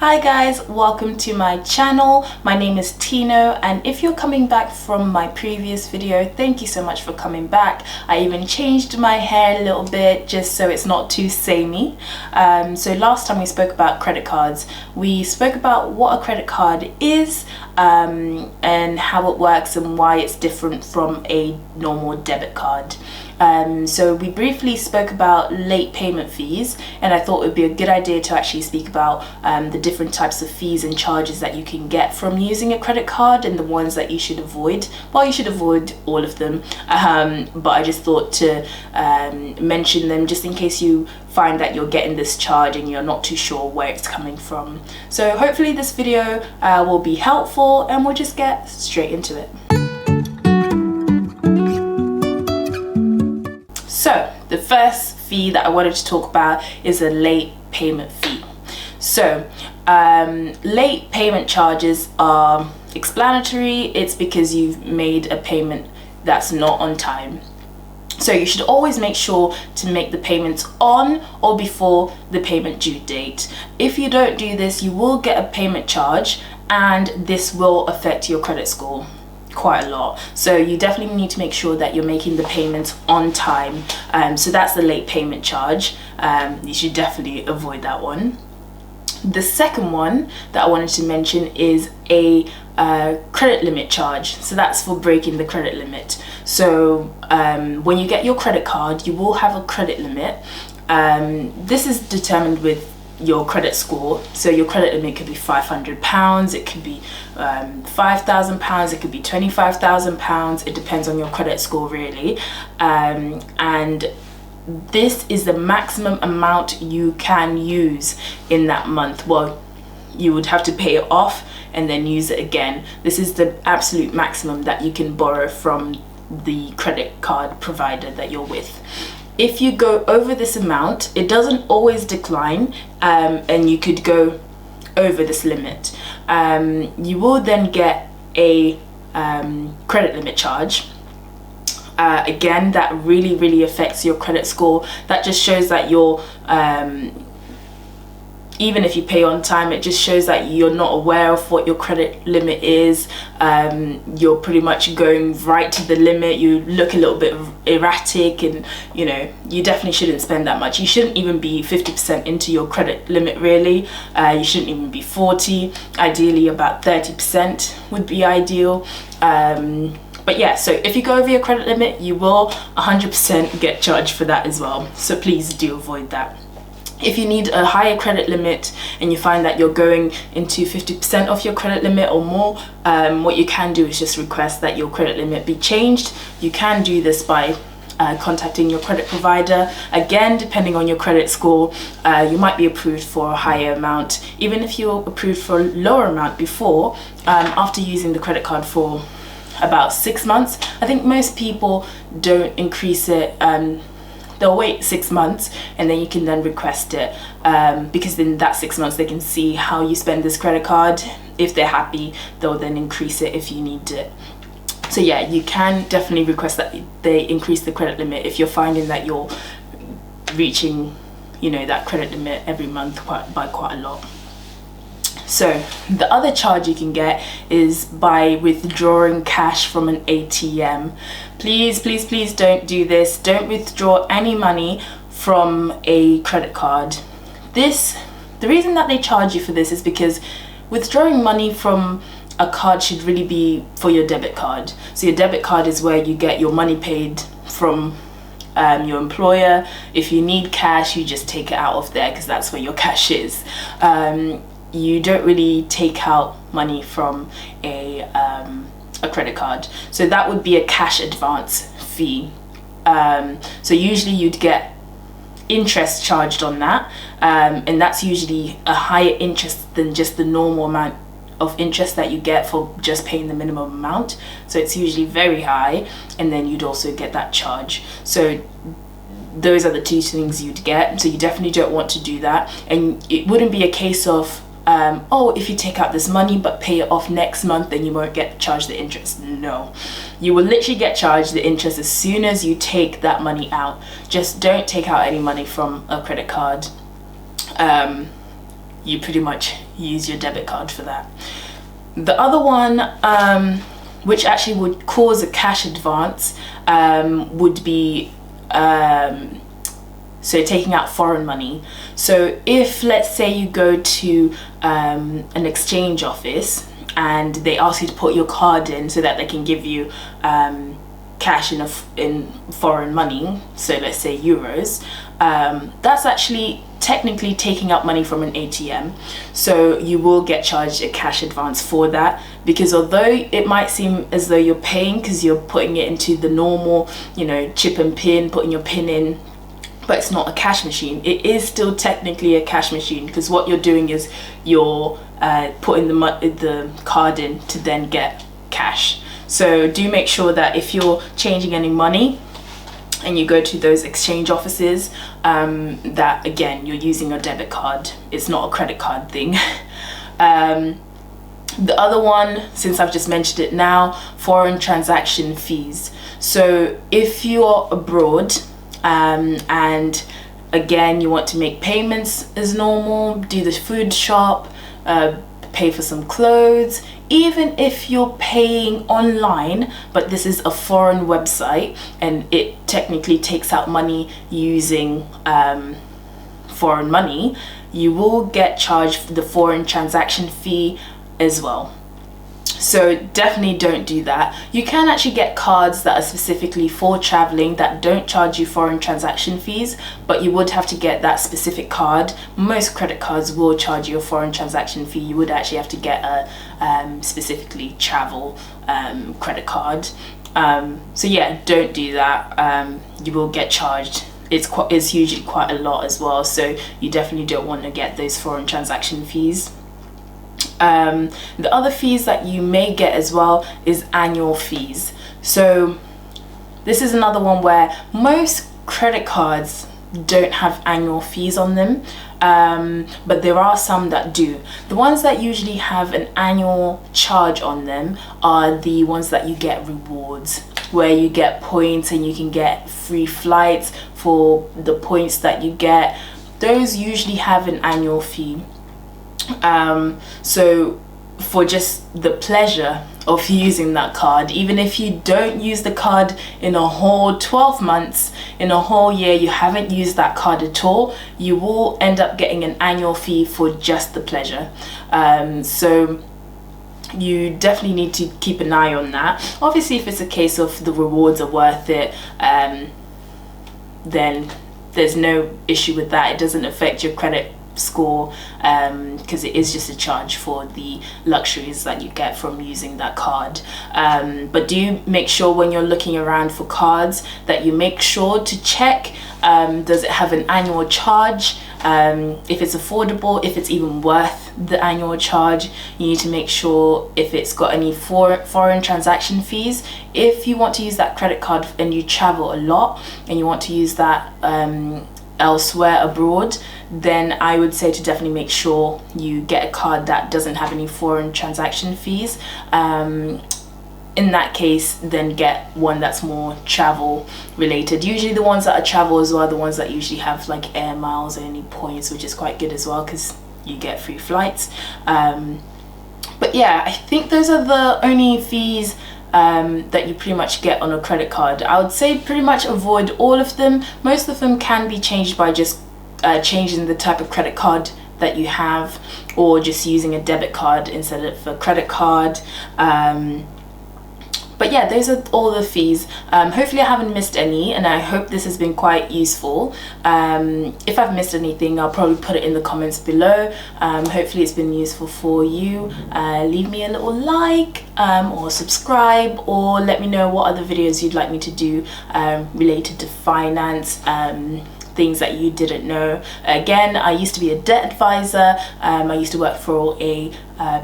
Hi guys, welcome to my channel. My name is Tino, and if you're coming back from my previous video, thank you so much for coming back. I even changed my hair a little bit just so it's not too samey. So last time we spoke about credit cards, we spoke about what a credit card is and how it works and why it's different from a normal debit card. So we briefly spoke about late payment fees, and I thought it would be a good idea to actually speak about the different types of fees and charges that you can get from using a credit card and the ones that you should avoid. Well, you should avoid all of them, but I just thought to mention them just in case you find that you're getting this charge and you're not too sure where it's coming from. So hopefully this video will be helpful, and we'll just get straight into it. So the first fee that I wanted to talk about is a late payment fee. So late payment charges are explanatory. It's because you've made a payment that's not on time. So you should always make sure to make the payments on or before the payment due date. If you don't do this, you will get a payment charge, and this will affect your credit score quite a lot. So you definitely need to make sure that you're making the payments on time. So that's the late payment charge. You should definitely avoid that one. The second one that I wanted to mention is a credit limit charge. So that's for breaking the credit limit. So when you get your credit card, you will have a credit limit. This is determined with your credit score. So your credit limit could be £500, it could be £5,000, it could be £25,000. It depends on your credit score really, and this is the maximum amount you can use in that month. Well, you would have to pay it off and then use it again. This is the absolute maximum that you can borrow from the credit card provider that you're with. If you go over this amount, it doesn't always decline, and you could go over this limit. You will then get a credit limit charge. Again, that really affects your credit score. That just shows that you're even if you pay on time, it just shows that you're not aware of what your credit limit is. You're pretty much going right to the limit. You look a little bit erratic, and you know, you definitely shouldn't spend that much. You shouldn't even be 50% into your credit limit really. You shouldn't even be 40. Ideally about 30% would be ideal. But yeah, so if you go over your credit limit, you will 100% get charged for that as well. So please do avoid that. If you need a higher credit limit and you find that you're going into 50% of your credit limit or more, what you can do is just request that your credit limit be changed. You can do this by contacting your credit provider. Again, depending on your credit score, you might be approved for a higher amount. Even if you're approved for a lower amount before, after using the credit card for about 6 months, I think most people don't increase it. They'll wait 6 months and then you can then request it, because in that 6 months they can see how you spend this credit card. If they're happy, they'll then increase it if you need it. So yeah, you can definitely request that they increase the credit limit if you're finding that you're reaching, you know, that credit limit every month by quite a lot. So the other charge you can get is by withdrawing cash from an ATM. Please don't do this. Don't withdraw any money from a credit card. The reason that they charge you for this is because withdrawing money from a card should really be for your debit card. So your debit card is where you get your money paid from your employer. If you need cash, you just take it out of there because that's where your cash is. You don't really take out money from a credit card. So that would be a cash advance fee. So usually you'd get interest charged on that, and that's usually a higher interest than just the normal amount of interest that you get for just paying the minimum amount. So it's usually very high, and then you'd also get that charge. So those are the two things you'd get. So you definitely don't want to do that, and it wouldn't be a case of oh, if you take out this money but pay it off next month, then you won't get charged the interest. No, you will literally get charged the interest as soon as you take that money out. Just don't take out any money from a credit card. you pretty much use your debit card for that. The other one, which actually would cause a cash advance, would be so taking out foreign money. So if, let's say, you go to an exchange office and they ask you to put your card in so that they can give you cash in foreign money, so let's say euros, that's actually technically taking out money from an ATM. So you will get charged a cash advance for that, because although it might seem as though you're paying because you're putting it into the normal, you know, chip and pin, putting your pin in, but it's not a cash machine. It is still technically a cash machine, because what you're doing is you're putting the card in to then get cash. So do make sure that if you're changing any money and you go to those exchange offices, that again, you're using a debit card. It's not a credit card thing. The other one, since I've just mentioned it now, foreign transaction fees. So if you're abroad, and again, you want to make payments as normal, do the food shop, pay for some clothes, even if you're paying online, but this is a foreign website and it technically takes out money using foreign money, you will get charged the foreign transaction fee as well. So definitely don't do that. You can actually get cards that are specifically for traveling that don't charge you foreign transaction fees, but you would have to get that specific card. Most credit cards will charge you a foreign transaction fee. You would actually have to get a specifically travel credit card. So yeah, don't do that. You will get charged. It's usually quite a lot as well, so you definitely don't want to get those foreign transaction fees. The other fees that you may get as well is annual fees. So this is another one where most credit cards don't have annual fees on them, but there are some that do. The ones that usually have an annual charge on them are the ones that you get rewards, where you get points and you can get free flights for the points that you get. Those usually have an annual fee. So for just the pleasure of using that card, even if you don't use the card in a whole 12 months, in a whole year, you haven't used that card at all, you will end up getting an annual fee for just the pleasure. So you definitely need to keep an eye on that. Obviously, if it's a case of the rewards are worth it, then there's no issue with that. It doesn't affect your credit score, because it is just a charge for the luxuries that you get from using that card. But do make sure when you're looking around for cards that you make sure to check, does it have an annual charge? If it's affordable, if it's even worth the annual charge. You need to make sure if it's got any foreign transaction fees. If you want to use that credit card and you travel a lot and you want to use that elsewhere abroad, then I would say to definitely make sure you get a card that doesn't have any foreign transaction fees. In that case, then get one that's more travel related. Usually the ones that are travel as well are the ones that usually have like air miles or any points, which is quite good as well because you get free flights. But yeah, I think those are the only fees that you pretty much get on a credit card. I would say pretty much avoid all of them. Most of them can be changed by just changing the type of credit card that you have, or just using a debit card instead of a credit card. But yeah, those are all the fees. Hopefully I haven't missed any, and I hope this has been quite useful. If I've missed anything, I'll probably put it in the comments below. Hopefully it's been useful for you. Leave me a little like, or subscribe, or let me know what other videos you'd like me to do related to finance, things that you didn't know. Again, I used to be a debt advisor. I used to work for a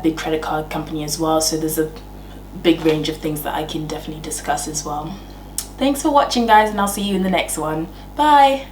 big credit card company as well, so there's a big range of things that I can definitely discuss as well. Thanks for watching, guys, and I'll see you in the next one. Bye.